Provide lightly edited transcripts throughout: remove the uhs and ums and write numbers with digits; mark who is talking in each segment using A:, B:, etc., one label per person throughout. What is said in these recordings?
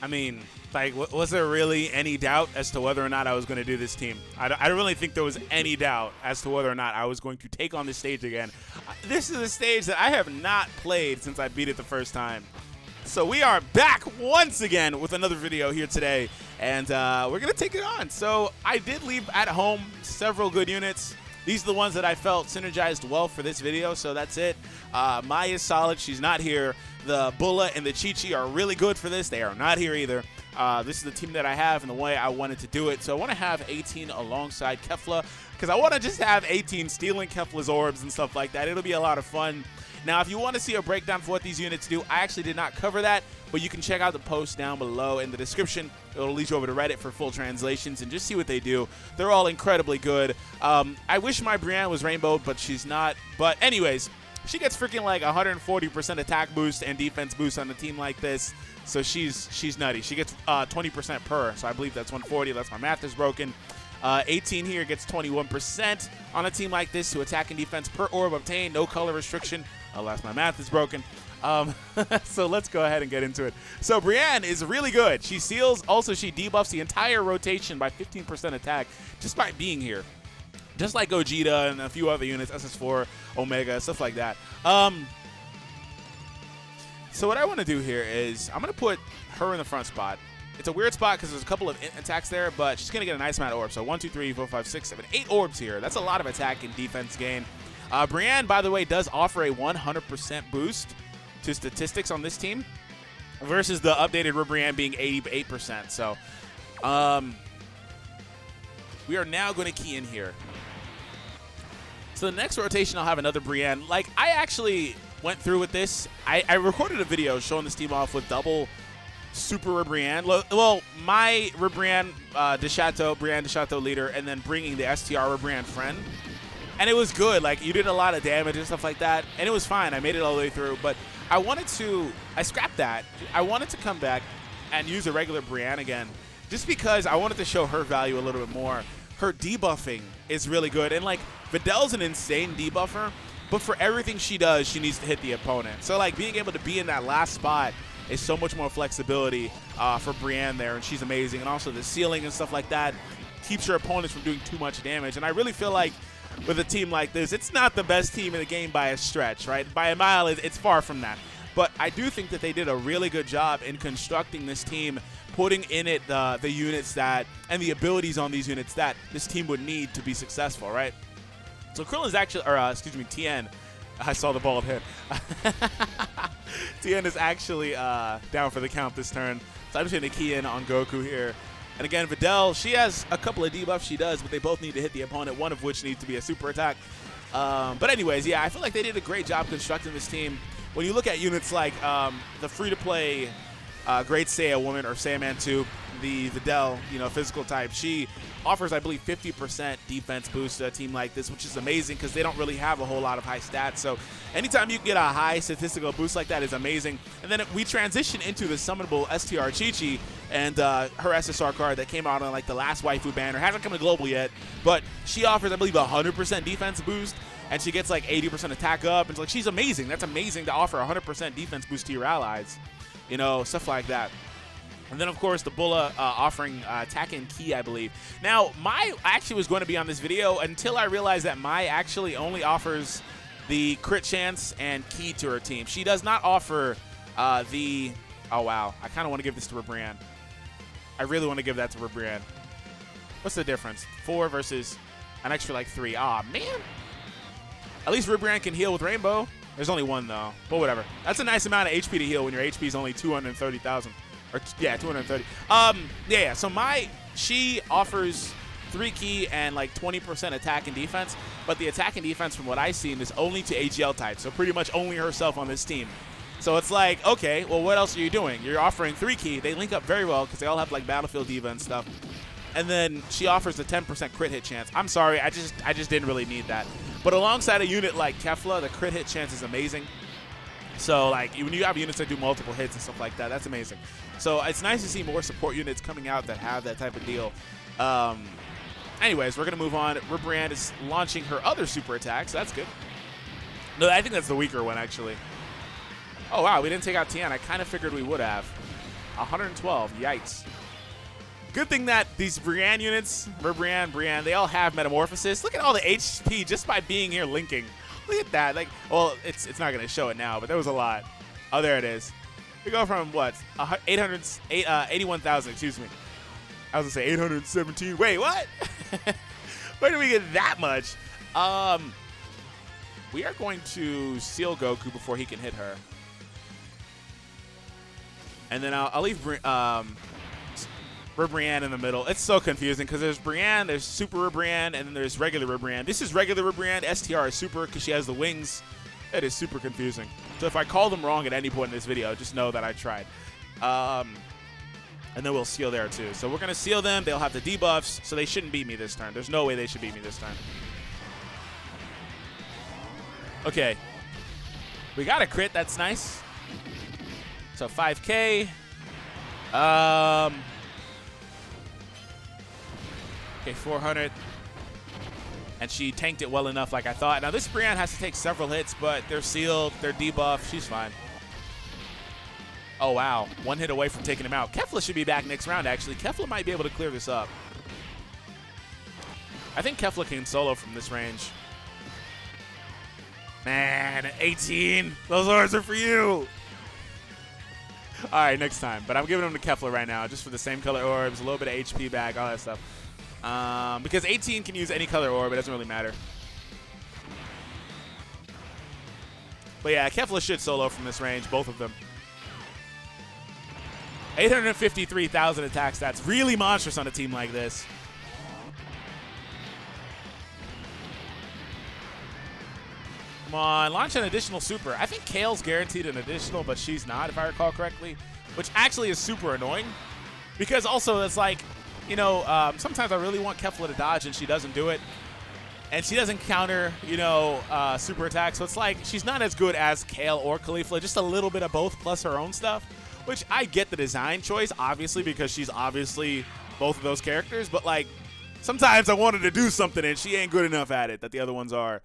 A: I mean, like, was there really any doubt as to whether or not I was going to do this team? I don't really think there was any doubt as to whether or not I was going to take on this stage again. This is a stage that I have not played since I beat it the first time. So we are back once again with another video here today, and we're going to take it on. So I did leave at home several good units. These are the ones that I felt synergized well for this video, so that's it. Maya's solid. She's not here. The Bulla and the Chi-Chi are really good for this. They are not here either. This is the team that I have and the way I wanted to do it. So I want to have 18 alongside Kefla because I want to just have 18 stealing Kefla's orbs and stuff like that. It'll be a lot of fun. Now, if you want to see a breakdown for what these units do, I actually did not cover that, but you can check out the post down below in the description. It'll lead you over to Reddit for full translations and just see what they do. They're all incredibly good. I wish my Brienne was rainbowed, but she's not. But anyways, she gets freaking like 140% attack boost and defense boost on a team like this. So she's nutty. She gets 20% per, so I believe that's 140. That's my math is broken. 18 here gets 21% on a team like this to attack and defense per orb obtained. No color restriction, unless my math is broken. So let's go ahead and get into it. So Brienne is really good. She seals. Also, she debuffs the entire rotation by 15% attack just by being here. Just like Gogeta and a few other units, SS4, Omega, stuff like that. So what I want to do here is I'm going to put her in the front spot. It's a weird spot because there's a couple of attacks there, but she's going to get a nice amount of orbs. So 1, 2, 3, 4, 5, 6, 7, 8 orbs here. That's a lot of attack and defense gain. Brienne, by the way, does offer a 100% boost to statistics on this team versus the updated Brienne being 88%. So we are now going to key in here. So the next rotation, I'll have another Brienne. Like, I actually went through with this. I recorded a video showing this team off with double Super Brienne. Well, my Brienne de Chateau leader, and then bringing the STR Brienne friend. And it was good. Like, you did a lot of damage and stuff like that, and it was fine. I made it all the way through, but I scrapped that. I wanted to come back and use a regular Brienne again, just because I wanted to show her value a little bit more. Her debuffing is really good, and like, Videl's an insane debuffer, but for everything she does, she needs to hit the opponent. So like, being able to be in that last spot is so much more flexibility for Brienne there, and she's amazing. And also the ceiling and stuff like that keeps your opponents from doing too much damage. And I really feel like with a team like this, it's not the best team in the game by a stretch, right? By a mile, it's far from that. But I do think that they did a really good job in constructing this team, putting in it the units that, and the abilities on these units that this team would need to be successful, right? So Krillin's actually, or excuse me, Tien. I saw the bald head. Tien is actually down for the count this turn. So I'm just going to key in on Goku here. And again, Videl, she has a couple of debuffs she does, but they both need to hit the opponent, one of which needs to be a super attack. But anyways, yeah, I feel like they did a great job constructing this team. When you look at units like the free-to-play Great Saiya Woman or Saiyaman 2, the Videl, physical type, she offers, I believe, 50% defense boost to a team like this, which is amazing because they don't really have a whole lot of high stats. So anytime you can get a high statistical boost like that is amazing. And then we transition into the summonable STR Chi-Chi and her SSR card that came out on like the last waifu banner. Hasn't come to global yet, but she offers, I believe, 100% defense boost, and she gets like 80% attack up. And it's like, she's amazing. That's amazing to offer 100% defense boost to your allies, stuff like that. And then, of course, the Bulla offering attack and key, I believe. Now, Mai actually was going to be on this video until I realized that Mai actually only offers the crit chance and key to her team. She does not offer the... Oh, wow. I kind of want to give this to Brienne. I really want to give that to Brienne. What's the difference? 4 versus an extra, like, 3. Aw, man. At least Brienne can heal with Rainbow. There's only 1, though. But whatever. That's a nice amount of HP to heal when your HP is only 230,000. Or, yeah, 230. Yeah, so she offers 3 key and like 20% attack and defense, but the attack and defense from what I've seen is only to AGL type, so pretty much only herself on this team. So it's like, okay, well, what else are you doing? You're offering 3 key. They link up very well because they all have like Battlefield Diva and stuff. And then she offers a 10% crit hit chance. I'm sorry, I just didn't really need that. But alongside a unit like Kefla, the crit hit chance is amazing. So, like, when you have units that do multiple hits and stuff like that, that's amazing. So, it's nice to see more support units coming out that have that type of deal. Anyways, we're going to move on. Brienne is launching her other super attack, so that's good. No, I think that's the weaker one, actually. Oh, wow, we didn't take out Tien. I kind of figured we would have. 112. Yikes. Good thing that these Brienne units, Brienne, they all have Metamorphosis. Look at all the HP just by being here linking. Look at that. Like, well, it's not going to show it now, but there was a lot. Oh, there it is. We go from what? 81,000, excuse me. I was going to say 817. Wait, what? Where did we get that much? We are going to seal Goku before he can hit her. And then I'll leave Brienne in the middle. It's so confusing because there's Brienne, there's Super Brienne, and then there's regular Brienne. This is regular Brienne. STR is Super because she has the wings. It is super confusing. So if I call them wrong at any point in this video, just know that I tried. And then we'll seal there too. So we're going to seal them. They'll have the debuffs, so they shouldn't beat me this turn. There's no way they should beat me this turn. Okay. We got a crit. That's nice. So 5K. Okay, 400. And she tanked it well enough like I thought. Now this Brienne has to take several hits, but they're sealed. They're debuffed. She's fine. Oh, wow. One hit away from taking him out. Kefla should be back next round, actually. Kefla might be able to clear this up. I think Kefla can solo from this range. Man, 18. Those orbs are for you. All right, next time. But I'm giving them to Kefla right now just for the same color orbs, a little bit of HP back, all that stuff. Because 18 can use any color orb. It doesn't really matter. But yeah, Kefla should solo from this range, both of them. 853,000 attack stats. Really monstrous on a team like this. Come on, launch an additional super. I think Kale's guaranteed an additional, but she's not, if I recall correctly. Which actually is super annoying. Because also, it's like, you know, sometimes I really want Kefla to dodge, and she doesn't do it. And she doesn't counter, you know, super attack. So it's like she's not as good as Kale or Caulifla. Just a little bit of both plus her own stuff. Which I get the design choice, obviously, because she's obviously both of those characters. But, like, sometimes I wanted to do something, and she ain't good enough at it that the other ones are.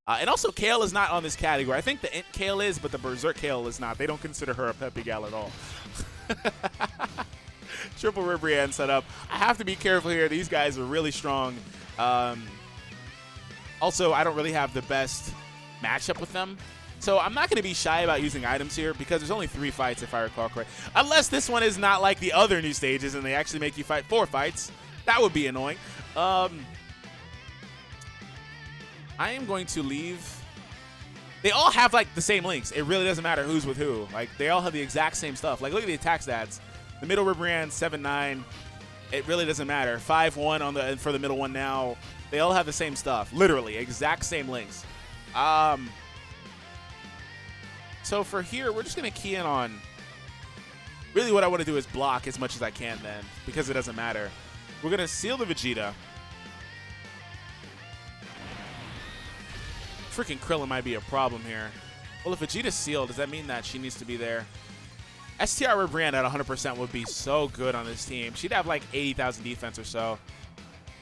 A: And also, Kale is not on this category. I think the Int Kale is, but the Berserk Kale is not. They don't consider her a Peppy gal at all. Triple Ribrianne setup. I have to be careful here. These guys are really strong. Also, I don't really have the best matchup with them. So I'm not going to be shy about using items here because there's only 3 fights, if I recall correctly. Unless this one is not like the other new stages and they actually make you fight 4 fights. That would be annoying. I am going to leave. They all have, like, the same links. It really doesn't matter who's with who. Like, they all have the exact same stuff. Like, look at the attack stats. The middle Ribrianne, 7-9. It really doesn't matter. 5-1 on the for the middle one now. They all have the same stuff. Literally, exact same links. So for here, we're just going to key in on... Really what I want to do is block as much as I can then, because it doesn't matter. We're going to seal the Vegeta. Freaking Krillin might be a problem here. Well, if Vegeta's sealed, does that mean that she needs to be there? STR Ribrianne at 100% would be so good on this team. She'd have like 80,000 defense or so.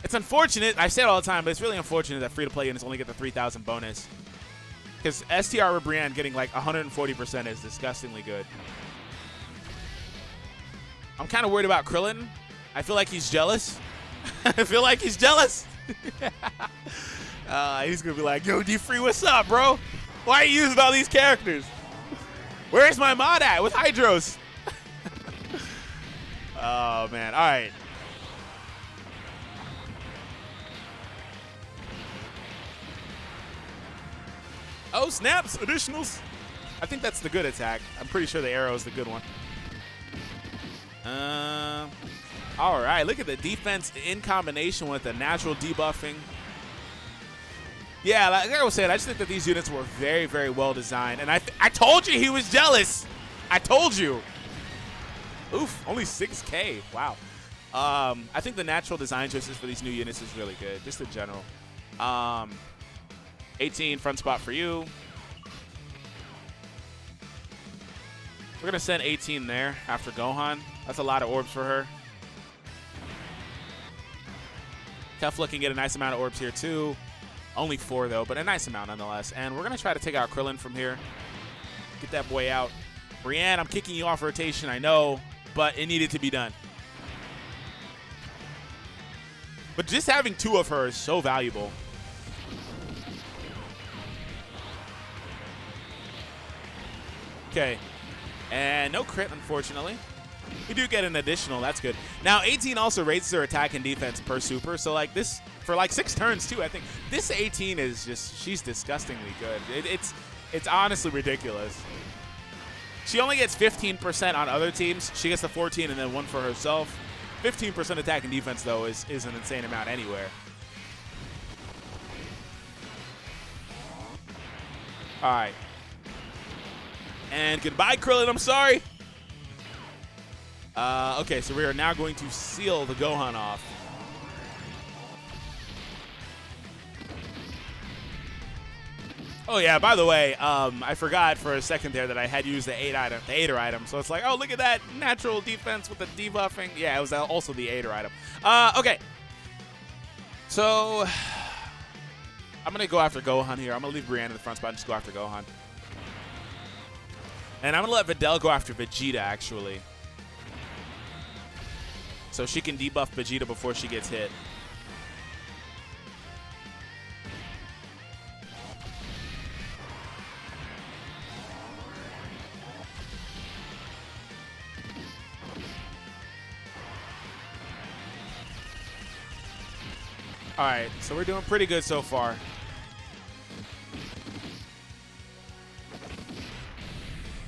A: It's unfortunate. I say it all the time, but it's really unfortunate that free-to-play units only get the 3,000 bonus. Because STR Ribrianne getting like 140% is disgustingly good. I'm kind of worried about Krillin. I feel like he's jealous. I feel like he's jealous. He's going to be like, yo, D-Free, what's up, bro? Why are you using all these characters? Where's my mod at with Hydros? Oh, man. All right. Oh, snaps. Additionals. I think that's the good attack. I'm pretty sure the arrow is the good one. All right. Look at the defense in combination with the natural debuffing. Yeah, like I was saying, I just think that these units were very, very well designed. And I told you he was jealous. I told you. Oof, only 6K. Wow. I think the natural design choices for these new units is really good, just in general. 18 front spot for you. We're going to send 18 there after Gohan. That's a lot of orbs for her. Kefla can get a nice amount of orbs here, too. Only 4, though, but a nice amount nonetheless. And we're going to try to take out Krillin from here. Get that boy out. Brienne, I'm kicking you off rotation, I know. but it needed to be done. But just having 2 of her is so valuable. Okay. And no crit, unfortunately. We do get an additional. That's good. Now, 18 also raises her attack and defense per super. So, like, this, for like 6 turns, too, I think. This 18 is just, she's disgustingly good. It's honestly ridiculous. She only gets 15% on other teams. She gets the 14 and then 1 for herself. 15% attack and defense, though, is an insane amount anywhere. All right. And goodbye, Krillin. I'm sorry. Okay, so we are now going to seal the Gohan off. Oh yeah, by the way, I forgot for a second there that I had used the 8er item. So it's like, oh, look at that natural defense with the debuffing. Yeah, it was also the 8er item. Okay. So I'm gonna go after Gohan here. I'm gonna leave Brienne in the front spot and just go after Gohan. And I'm gonna let Videl go after Vegeta, actually. So she can debuff Vegeta before she gets hit. All right, so we're doing pretty good so far.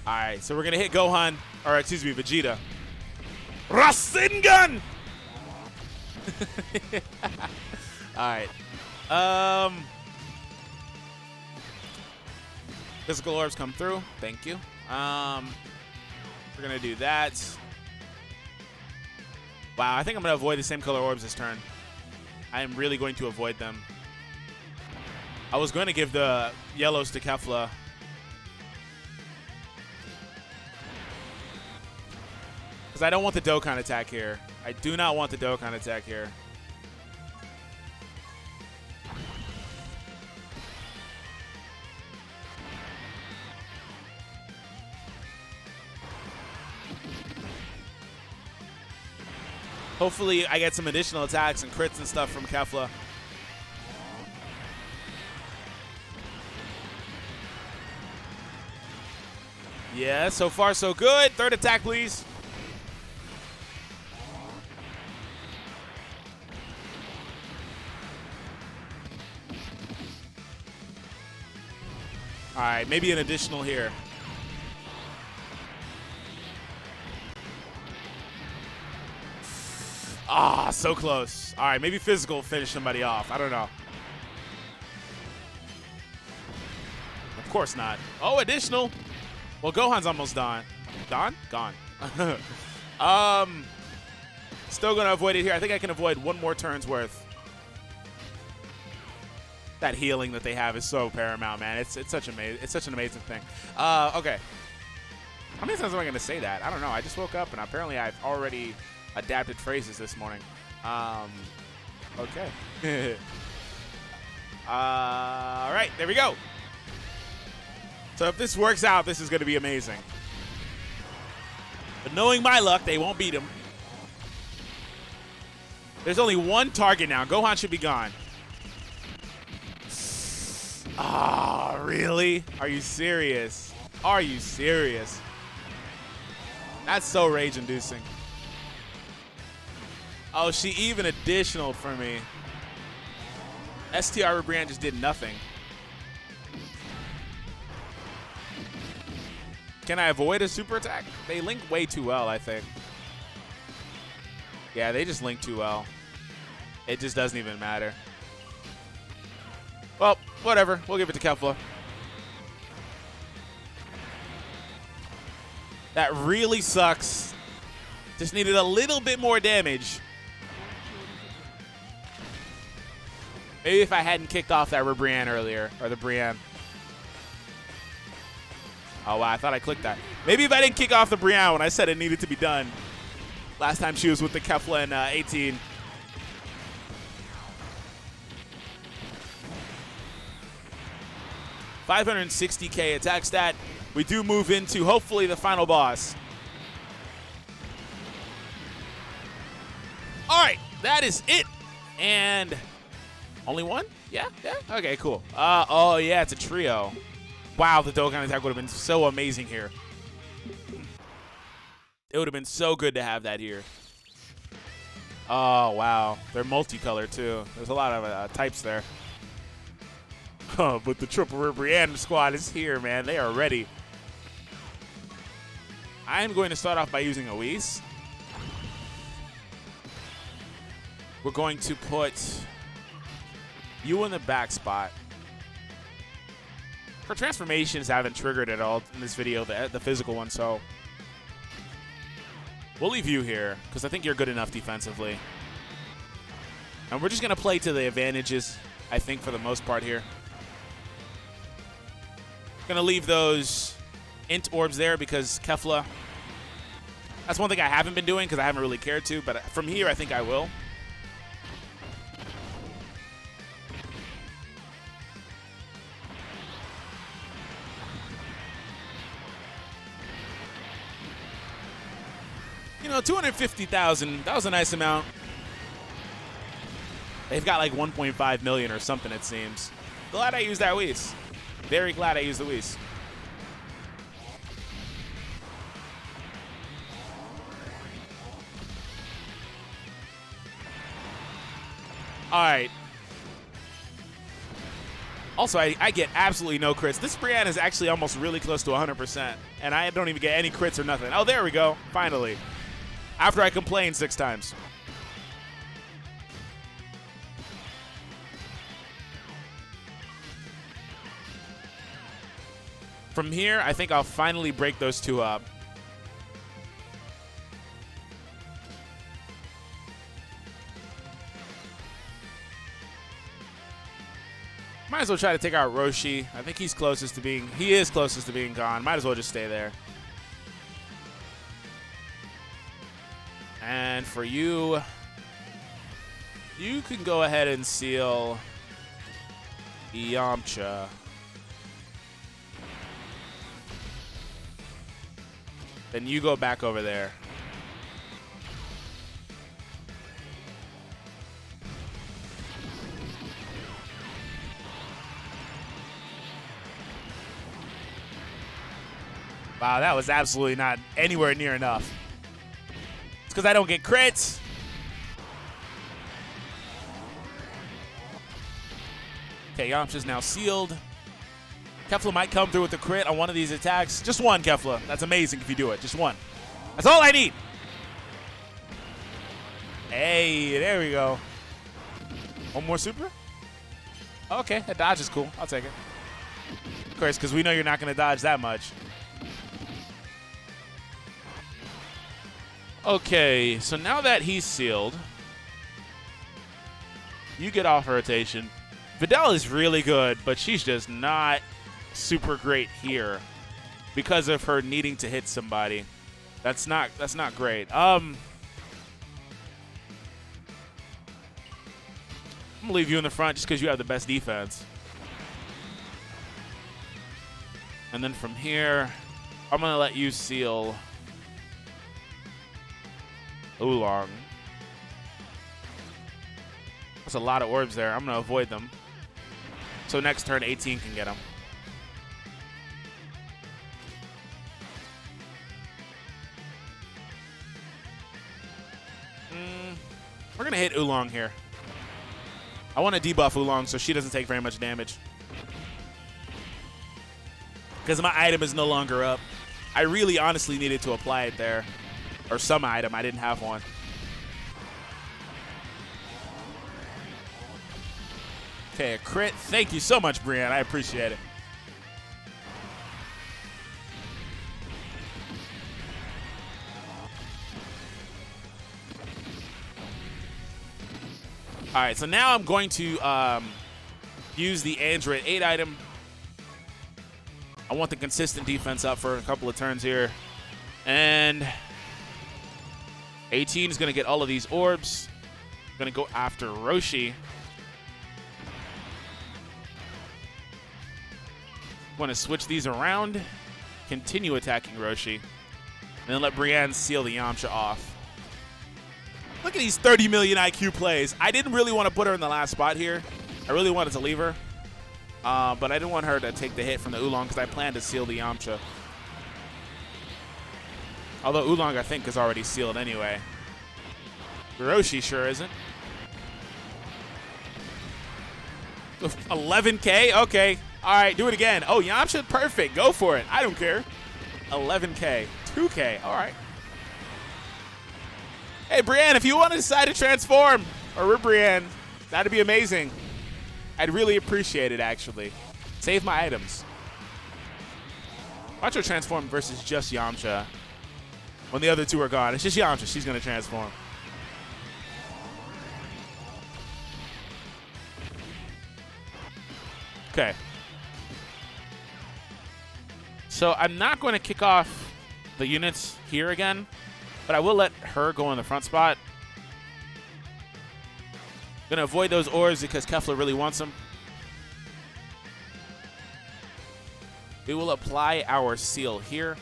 A: All right, so we're going to hit Gohan, or excuse me, Vegeta. Rasengan! All right. Physical orbs come through. Thank you. We're going to do that. Wow, I think I'm going to avoid the same color orbs this turn. I am really going to avoid them. I was going to give the yellows to Kefla. Because I don't want the Dokkan attack here. I do not want the Dokkan attack here. Hopefully, I get some additional attacks and crits and stuff from Kefla. Yeah, so far so good. Third attack, please. All right, maybe an additional here. Ah, so close. All right, maybe physical finish somebody off. I don't know. Of course not. Oh, additional. Well, Gohan's almost done. Gone? Still going to avoid it here. I think I can avoid 1 more turn's worth. That healing that they have is so paramount, man. It's such amazing. It's such an amazing thing. Okay. How many times am I going to say that? I don't know. I just woke up, and apparently I've already adapted phrases this morning. Okay. All right, there we go. So if this works out, this is going to be amazing. But knowing my luck, they won't beat him. There's only 1 target now. Gohan should be gone. Ah, really? Are you serious? Are you serious? That's so rage-inducing. Oh, she even additional for me. STR Brand just did nothing. Can I avoid a super attack? They link way too well, I think. Yeah, they just link too well. It just doesn't even matter. Well, whatever. We'll give it to Kefla. That really sucks. Just needed a little bit more damage. Maybe if I hadn't kicked off that Brienne earlier, or the Brienne. Oh, wow, I thought I clicked that. Maybe if I didn't kick off the Brienne when I said it needed to be done. Last time she was with the Kefla in 18. $560K attack stat. We do move into, hopefully, the final boss. All right, that is it. And only one? Yeah. Okay, cool. Oh yeah, it's a trio. Wow, the Dokkan attack would have been so amazing here. It would have been so good to have that here. Oh, wow. They're multicolored, too. There's a lot of types there. Oh, but the Triple Brienne squad is here, man. They are ready. I'm going to start off by using a Whis. We're going to put you in the back spot. Her transformations haven't triggered at all in this video, the physical one, so we'll leave you here because I think you're good enough defensively. And we're just going to play to the advantages, I think, for the most part here. Going to leave those int orbs there because Kefla. That's one thing I haven't been doing because I haven't really cared to, but from here I think I will. You know, 250,000, that was a nice amount. They've got like 1.5 million or something, it seems. Glad I used that Whis. Very glad I used the Whis. All right. Also, I get absolutely no crits. This Brienne is actually almost really close to 100%, and I don't even get any crits or nothing. Oh, there we go. Finally. After I complained 6 times. From here, I think I'll finally break those two up. Might as well try to take out Roshi. I think he is closest to being gone. Might as well just stay there. And for you, you can go ahead and seal Yamcha. Then you go back over there. Wow, that was absolutely not anywhere near enough. It's because I don't get crits. Okay, Yamcha's now sealed. Kefla might come through with the crit on one of these attacks. Just one, Kefla. That's amazing if you do it. Just one. That's all I need. Hey, there we go. One more super? Okay, that dodge is cool. I'll take it. Of course, because we know you're not going to dodge that much. Okay, so now that he's sealed, you get off rotation. Videl is really good, but she's just not super great here because of her needing to hit somebody. That's not great. I'm gonna leave you in the front just because you have the best defense. And then from here, I'm gonna let you seal Oolong. That's a lot of orbs there. I'm gonna avoid them. So next turn, 18 can get them. We're going to hit Oolong here. I want to debuff Oolong so she doesn't take very much damage. Because my item is no longer up. I really honestly needed to apply it there. Or some item. I didn't have one. Okay, a crit. Thank you so much, Brienne. I appreciate it. All right, so now I'm going to use the Android 8 item. I want the consistent defense up for a couple of turns here. And 18 is going to get all of these orbs. I'm going to go after Roshi. Want to switch these around, continue attacking Roshi, and then let Brienne seal the Yamcha off. Look Look at these 30 million IQ plays. I didn't really want to put her in the last spot here. I really wanted to leave her. But I didn't want her to take the hit from the Oolong because I planned to seal the Yamcha. Although Oolong, I think, is already sealed anyway. Hiroshi sure isn't. 11K? Okay. All right, do it again. Oh, Yamcha, perfect. Go for it. I don't care. 11K. 2K. All right. Hey, Brienne, if you want to decide to transform, or Brienne, that'd be amazing. I'd really appreciate it, actually. Save my items. Watch her transform versus just Yamcha. When the other two are gone, it's just Yamcha. She's going to transform. Okay. So I'm not going to kick off the units here again, but I will let her go in the front spot. Going to avoid those orbs because Kefla really wants them. We will apply our seal here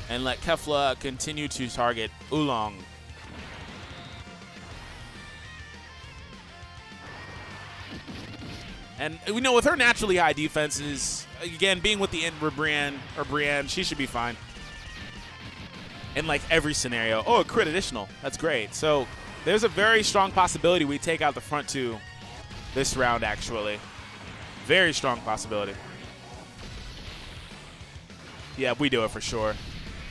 A: and let Kefla continue to target Oolong. And we know with her naturally high defenses, again, being with the Brienne, she should be fine. In like every scenario. Oh, a crit additional. That's great. So there's a very strong possibility we take out the front two this round, actually. Very strong possibility. Yeah, we do it for sure.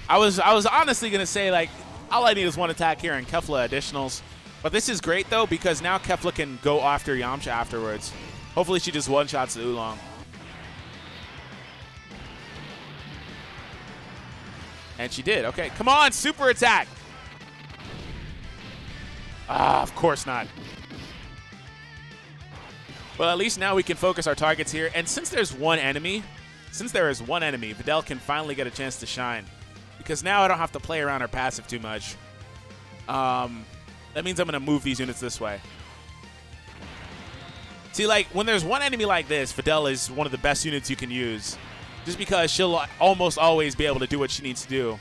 A: I was honestly going to say, like, all I need is one attack here and Kefla additionals. But this is great, though, because now Kefla can go after Yamcha afterwards. Hopefully she just one-shots the Oolong. And she did. Okay, come on, super attack. Ah, of course not. Well, at least now we can focus our targets here. And since there is one enemy, Videl can finally get a chance to shine. Because now I don't have to play around her passive too much. That means I'm going to move these units this way. See, like, when there's one enemy like this, Videl is one of the best units you can use. Just because she'll almost always be able to do what she needs to do.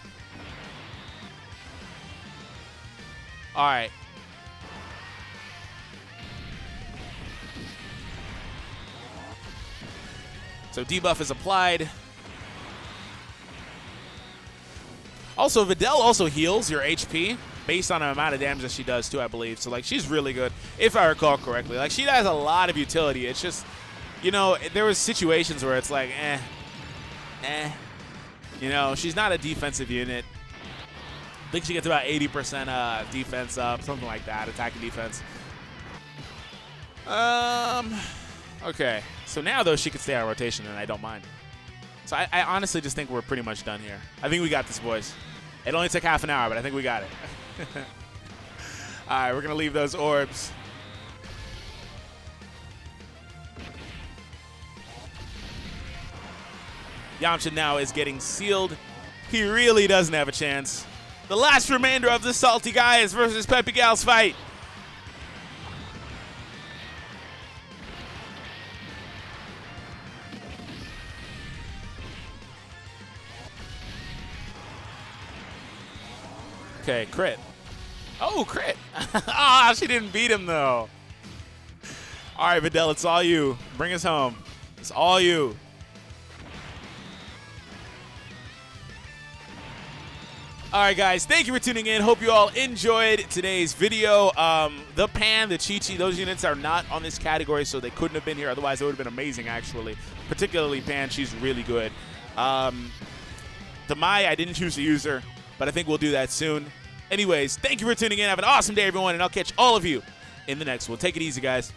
A: All right. So debuff is applied. Also, Videl also heals your HP based on the amount of damage that she does too, I believe. So, like, she's really good, if I recall correctly. Like, she has a lot of utility. It's just, you know, there was situations where it's like, you know, she's not a defensive unit. I think she gets about 80% defense up, something like that, attacking defense. Okay. So now, though, she can stay on rotation, and I don't mind. So I honestly just think we're pretty much done here. I think we got this, boys. It only took half an hour, but I think we got it. All right, we're going to leave those orbs. Yamcha now is getting sealed. He really doesn't have a chance. The last remainder of the Salty Guys versus PEPPY GALS fight. Okay, crit. Oh, crit. Ah, she didn't beat him, though. All right, Videl, it's all you. Bring us home. It's all you. All right, guys, thank you for tuning in. Hope you all enjoyed today's video. The Pan, the Chi-Chi, those units are not on this category, so they couldn't have been here. Otherwise, it would have been amazing, actually. Particularly Pan, she's really good. The Mai, I didn't choose to use her, but I think we'll do that soon. Anyways, thank you for tuning in. Have an awesome day, everyone, and I'll catch all of you in the next one. Take it easy, guys.